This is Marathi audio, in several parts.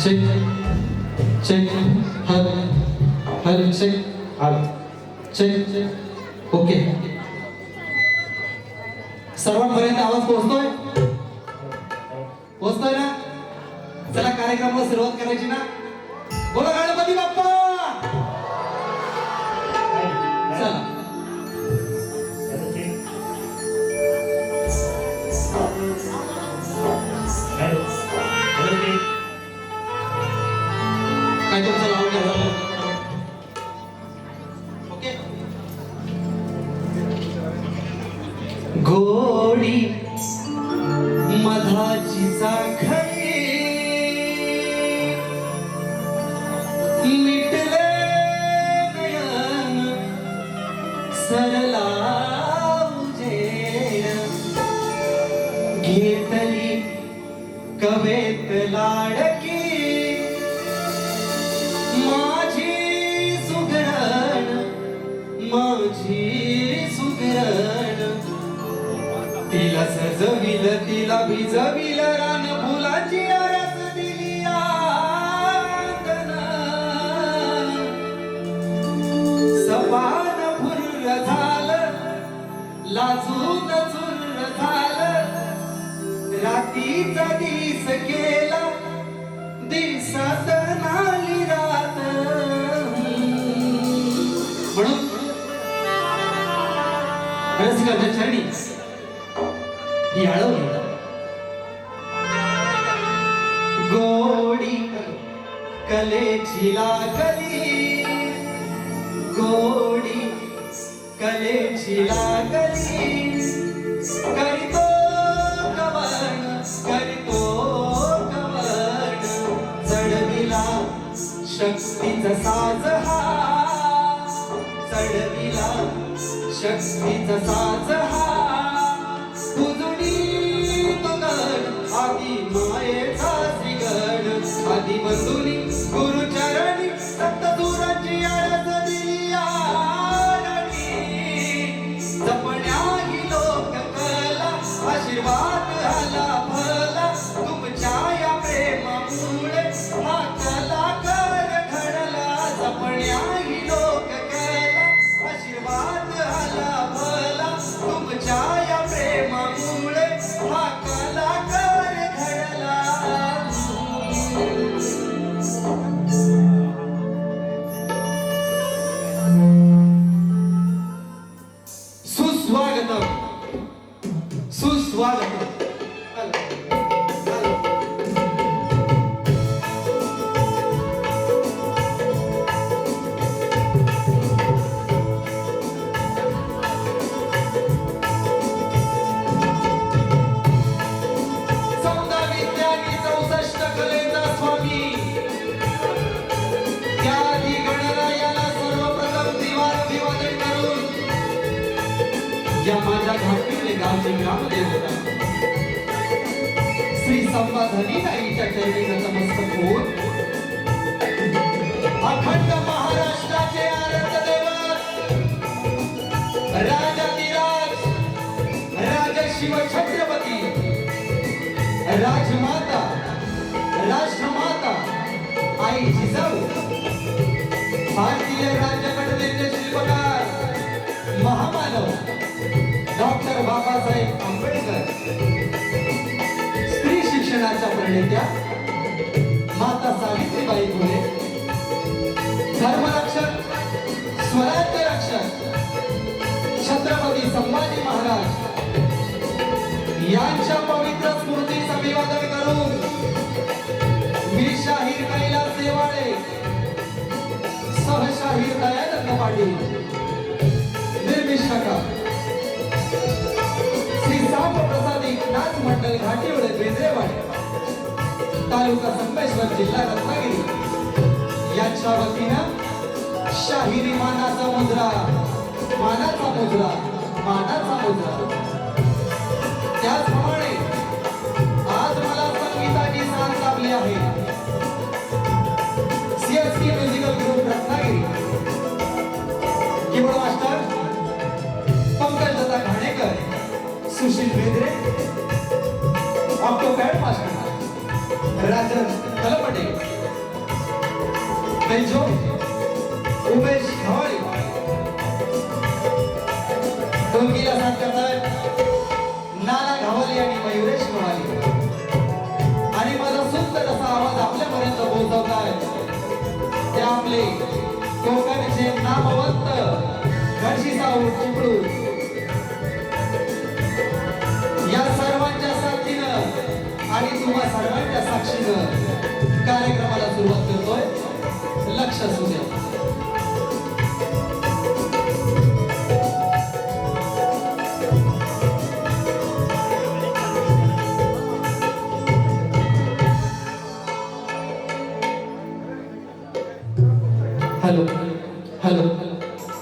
चेक चेक हर हर चेक हर चेक ओके. सर्वांपर्यंत आवाज पोहोचतोय पोहोचतोय ना. चला कार्यक्रमाला सुरुवात करायची ना. बोला गणपती बाप्पा. चला काय तुमचं नाव घ्या. ओके. गोडी मधाची साखळी मिटले नयन सरला उजेड घेतली कवेत लाडकी माझी सुगरण तिला सजविल तिला भिजविल रान फुलाची आरस दिली आंगण सपान फुर्र झालं लाजून चुर्र झालं रातीचा दिस केला दिवसात नाली रात म्हणून रसिकाच्या चरणी ही आळवली गोडी कलेची लागली गोडी कलेची लागली करीतो कवण चढविला शक्तीचा साज हा चढविला शक्तीचा साज हा तुझुडी तुगड आदी मायेचा श्रीगड आदी बंधुनी गुरुचरणी सप्तसुरांची आरस दिली आरती जपण्या ही लोक कला आशीर्वाद आला भला तुमच्या या प्रेमामुळे हा कलाकार घडला जपण्या ही लोक कला आशीर्वाद आला भला तुमच्या या प्रेमामुळे हा कलाकार घडला. सुस्वागतम सुस्वागतम. या माझ्या घाटीले गावचे ग्रामदेवता श्री संवाधनी आईच्या चरणी नतमस्तक होऊन अखंड महाराष्ट्राचे आराध्य दैवत राजाधिराज राजशिव छत्रपती राजमाता राष्ट्रमाता आई जिजाऊ भारतीय राज्यघटनेचे शिल्पकार महामानव डॉक्टर बाबासाहेब आंबेडकर स्त्री शिक्षणाच्या प्रणेत्या माता सावित्रीबाई फुले धर्मरक्षक स्वराज्य रक्षक छत्रपती संभाजी महाराज यांच्या पवित्र स्मृतीचं अभिवादन करून मी शाहीर कैलास देवाळे सहशाहीर दयानंद पाटील निर्मिष्ठका श्री सांब प्रसादी नाच मंडळ घाटीवळे बेंद्रेवाडे तालुका संगमेश्वर जिल्हा रत्नागिरी यांच्या वतीनं शाहिरी मानाचा मुद्रा मानाचा मुद्रा मानाचा मुद्रा. त्याचप्रमाणे आज मला संगीताची साथ लाभली आहे CSK musical group Ratnagiri keyboard master Pankaj Datta Ghanekar Sushil Bendre octopad master Rajan Talpate Tejo Umesh Dhawale डोंगीला साथ करतायत नाना घावले आणि मयुरेश घावले आणि माझा सुंदर असा आवाज आपल्यापर्यंत पोहोचवताय ते आपले कोकणचे नामवंत घरशीसाऊ चिपळू या सर्वांच्या साथीनं आणि तुम्हा सर्वांच्या साक्षीनं कार्यक्रमाला सुरुवात करतोय लक्ष असू द्या हॅलो हॅलो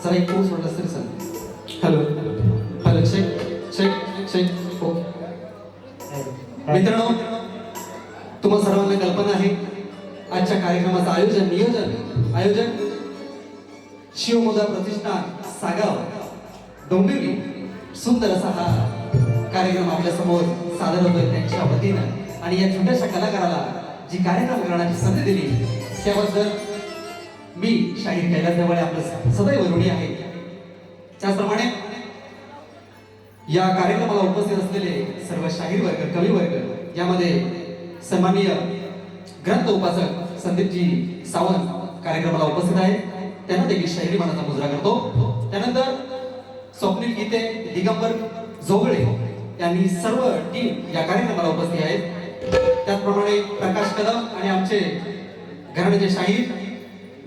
जरा एक पोस्ट म्हटलं तरी सांग hello hello check check check हो मित्रांनो तुम्हा सर्वांना कल्पना आहे आजच्या कार्यक्रमाचं आयोजन शिवमुद्रा प्रतिष्ठान सागाव डोंबिवली सुंदर असा हा कार्यक्रम आपल्या समोर सादर होतोय त्यांच्या वतीनं आणि या छोट्याशा कलाकाराला जी कार्यक्रम करण्याची संधी दिली त्याबद्दल मी शाहीर कैलास ढवळे आपलं सदैव ऋणी आहे त्याचप्रमाणे या कार्यक्रमाला उपस्थित असलेले सर्व शाहीर वर्ग कवी वर्ग यामध्ये सन्माननीय ग्रंथ उपासक संदीपजी सावंत कार्यक्रमाला उपस्थित आहेत त्यांना देखील शाहिरी मानाचा मुजरा करतो त्यानंतर स्वप्नील गीते दिगंबर जोगळे यांनी सर्व टीम या कार्यक्रमाला उपस्थित आहेत त्याचप्रमाणे प्रकाश कदम आणि आमचे घराण्याचे शाहीर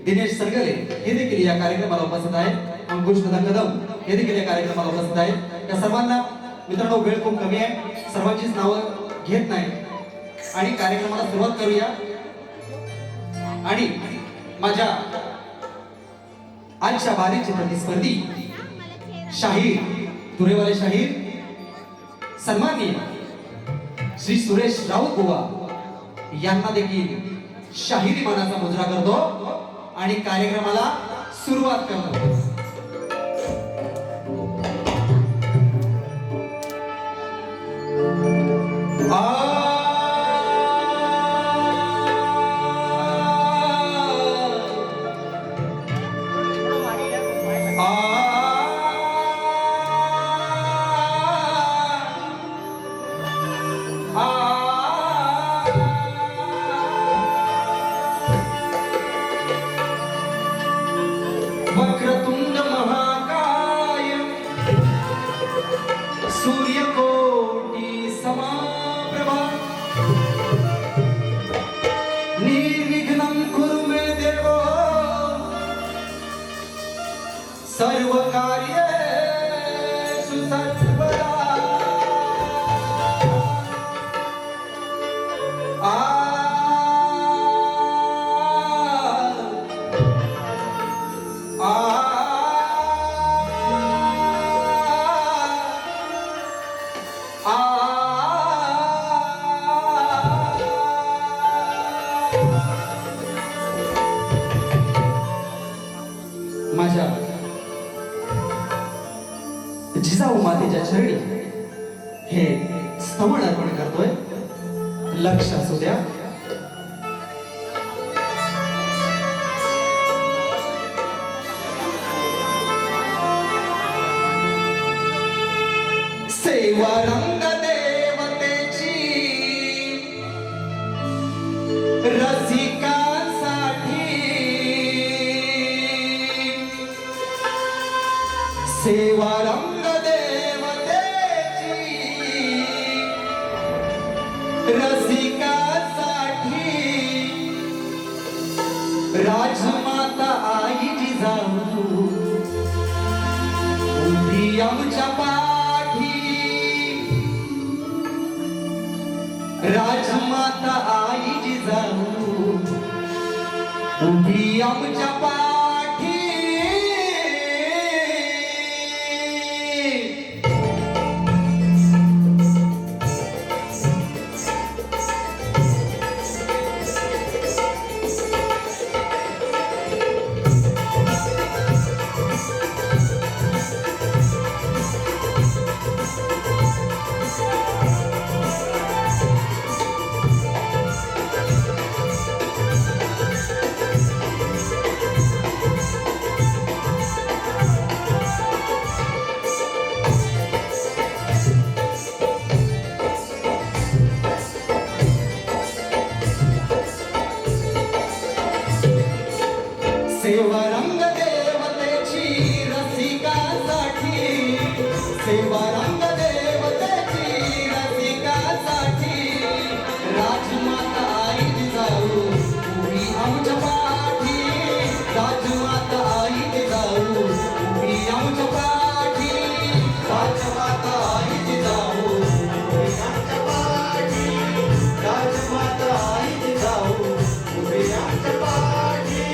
दिनेश सरगले हे देखील या कार्यक्रमाला उपस्थित आहेत अंकुश कदम हे देखील या कार्यक्रमाला उपस्थित आहेत या सर्वांना मित्रांनो वेळ खूप कमी आहे सर्वांचीच नावं घेत नाही आणि कार्यक्रमाला सुरुवात करूया आणि माझ्या आजच्या बारीचे प्रतिस्पर्धी शाहीर तुरेवाले शाहीर सन्माननीय श्री सुरेश राऊत बुवा यांना देखील शाहिरी मानाचा मुजरा करतो आणि कार्यक्रमाला सुरुवात करतो वक्रतुंड महाकाय सूर्यकोटि समप्रभा निर्विघ्नं कुरु मे देव सर्वकार्येषु सर्वदा माझ्या जिजाऊ मातेच्या चरणी हे स्तवन अर्पण करतोय लक्ष असू द्या सेवा रंग देवतेची रसिकांसाठी सेवा रंग देवतेची रसिकांसाठी राजमाता आई जिजाऊ उभी आमच्या राजमाता आई जिजाऊ उभी आमच्या पाठी सेवा रंग देवतेची रसिकासाठी, सेवा रंग देवतेची रसिकासाठी, राजमाता आई जिजाऊ उभी आमच्या पाठी, राजमाता आई जिजाऊ उभी आमच्या पाठी, राजमाता आई जिजाऊ उभी आमच्या पाठी, राजमाता आई जिजाऊ उभी आमच्या पाठी.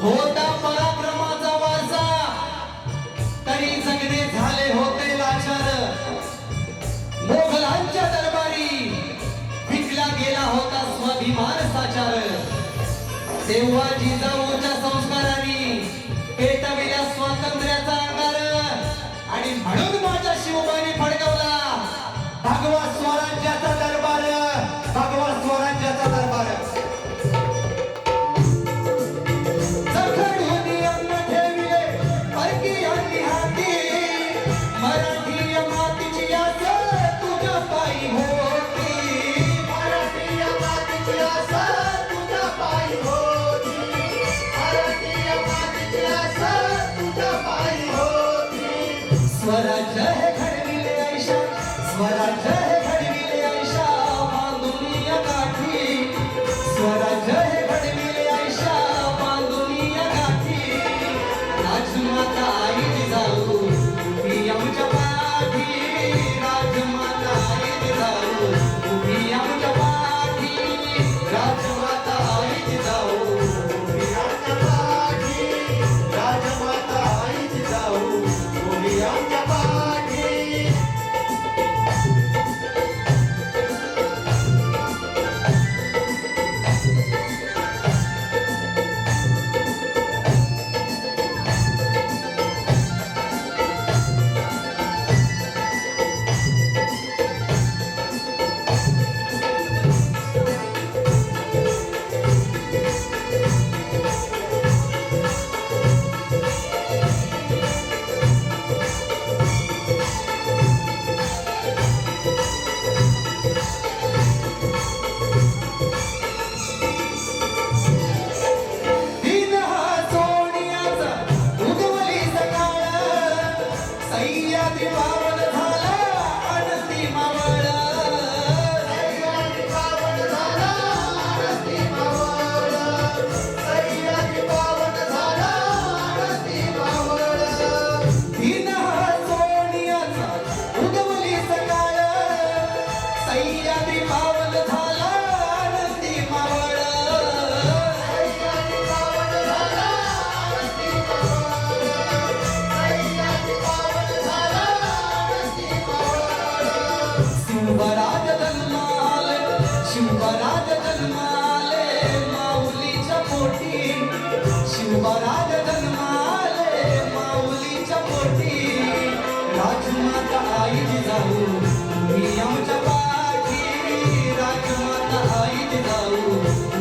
होता पराक्रमाचा वारसा तरी जगणे झाले होते लाचार, मोगलांच्या दरबारी विकला गेला होता स्वाभिमान साचार, तेव्हा जिजाऊच्या संस्कारांनी पेटविल्या स्वातंत्र्याचा अंगार, आणि म्हणून माझ्या शिवबाईने फडकवला भगवा स्वराज्याचा दरबार, भगवा स्वराज्याचा दरबार. स्वराज्य हे घडविले ऐशा, स्वराज्य हे घडविले ऐशा बांधुनिया गाठी, स्वराज्य हे घडविले ऐशा बांधुनिया गाठी, राजमाता आई जिजाऊ उभी आमच्या पाठी, राजमाता आई जिजाऊ उभी आमच्या पाठी, राजमाता आई जिजाऊ उभी आमच्या पाठी, राजमाता आई जिजाऊ उभी आमच्या पाठी. शिवराज जन्माले, शिवराज जन्माले माऊलीच्या पोटी, शिवराज जन्माले माऊलीच्या पोटी, राजमाता आई जिजाऊ उभी आमच्या पाठी, राजमाता आई जिजाऊ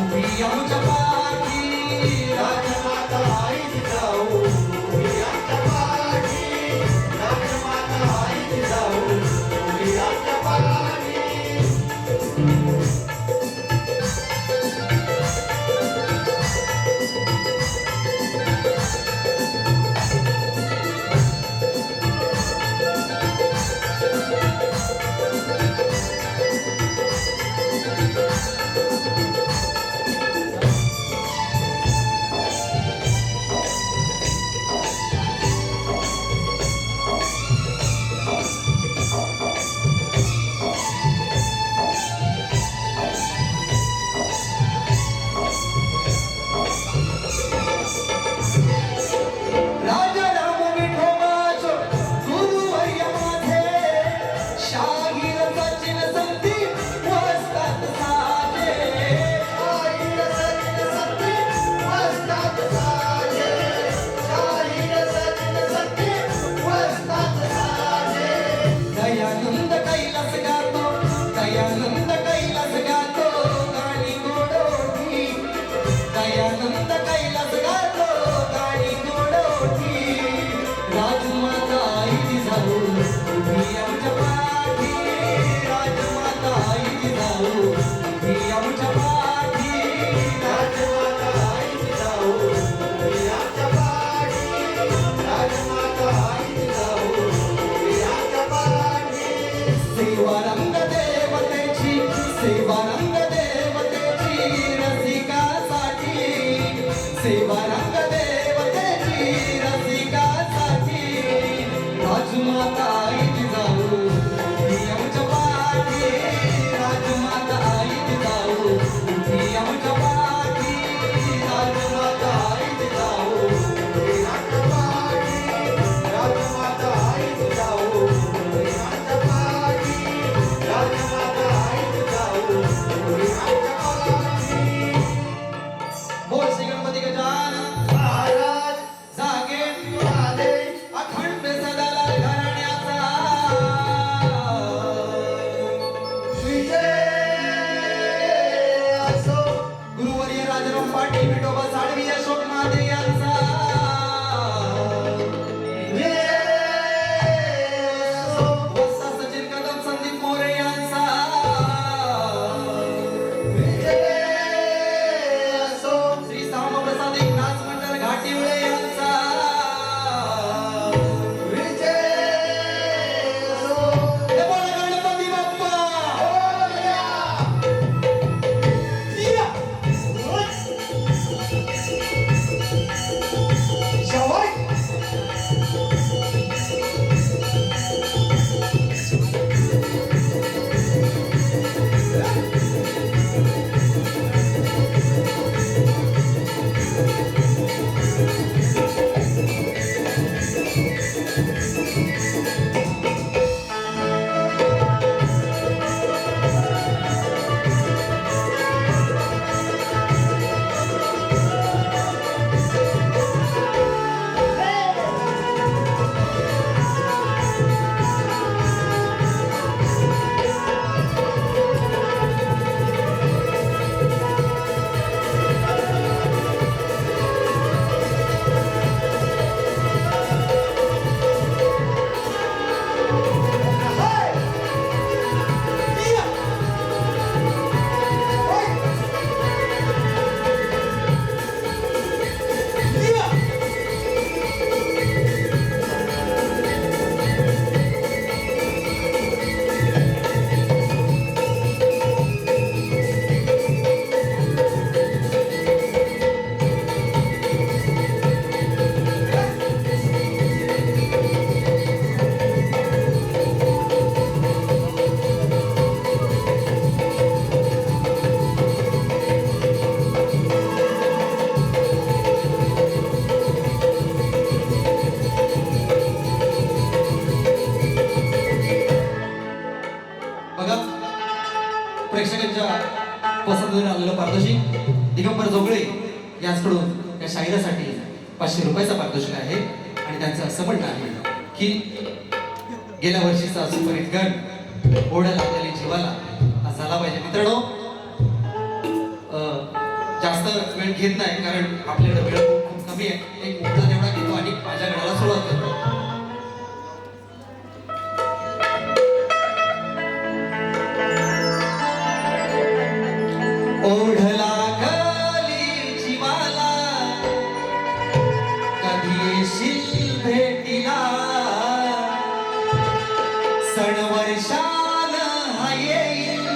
उभी आमच्या पाठी, राजमाता आई जिजाऊ उभी आमच्या पाठी, राजमाता आई जिजाऊ उभी आमच्या पाठी. उठी आमच्या पाठी राजमाता आई जिजाऊ आमच्या पाठी राजमाता आई जिजाऊ आमच्या पाठी राजमाता आई जिजाऊ आमच्या पाठी. बोल श्री गणपती गजानन महाराज जागे आले अखंड सदाला घराण्याचा विजय असो. गुरुवर्य राजाराम पाटील विठोबा साळवी अशोक महादे यांचा विजय असो. वस्ता सचिन कदम संदीप मोरे यांचा विजय असो. श्री सामप्रसाद एकनाथ मंडळ घाटीवळे यांचा विजय असो. हे बोला गणपती बाप्पा बघा प्रेक्षकांच्या पसंतीने आलेलं पारितोषिक दिगंबर जोगळे यांच्याकडून या शाहिरासाठी 500 रुपयाचा पारितोषिक आहे आणि त्यांचं असं म्हणणं आहे की गेल्या वर्षीचा सुपरित गण ओढ लागलेली जीवाला हा झाला पाहिजे. मित्रांनो जास्त वेळ घेत नाही कारण आपल्याकडे वेळ खूप कमी आहे. एक मुद्दा तेवढा घेतो आणि माझ्या गणाला सुरुवात करतो. ओढला खाली जीवाला कधी येशील भेटीला सण वर्षान हा येईल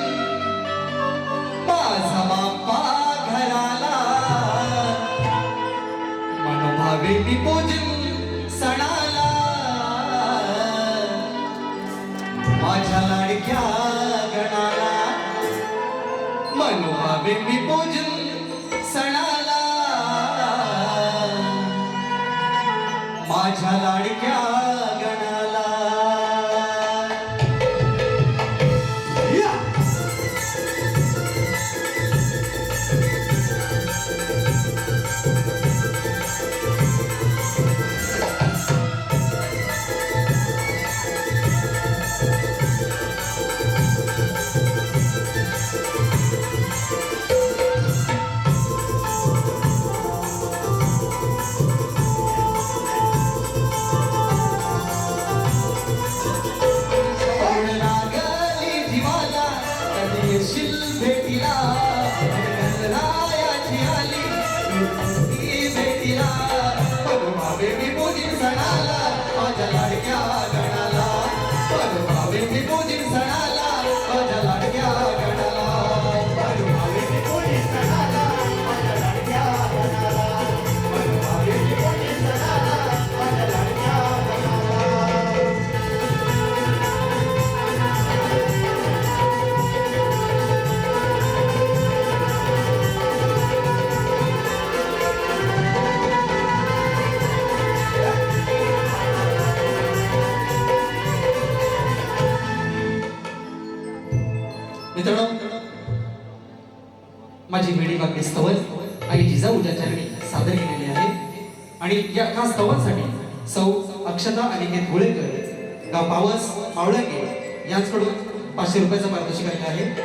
माझा बाप्पा घराला मनोभावे मी पूजन सणाला माझ्या लाडक्या गणाला मनोभावे मी पूजन सणाला माझ्या लाडक्या गणाला. या! माझी वेडी वाक्य स्तवन आई जिजाऊच्या चरणी सादर केलेली आहे आणि या खास स्तवांसाठी सौ अक्षता अनिकेत गोळेकर गाव पावस मावळंगे यांच्याकडून 500 रुपयाचं पारितोषिक आलेलं आहे.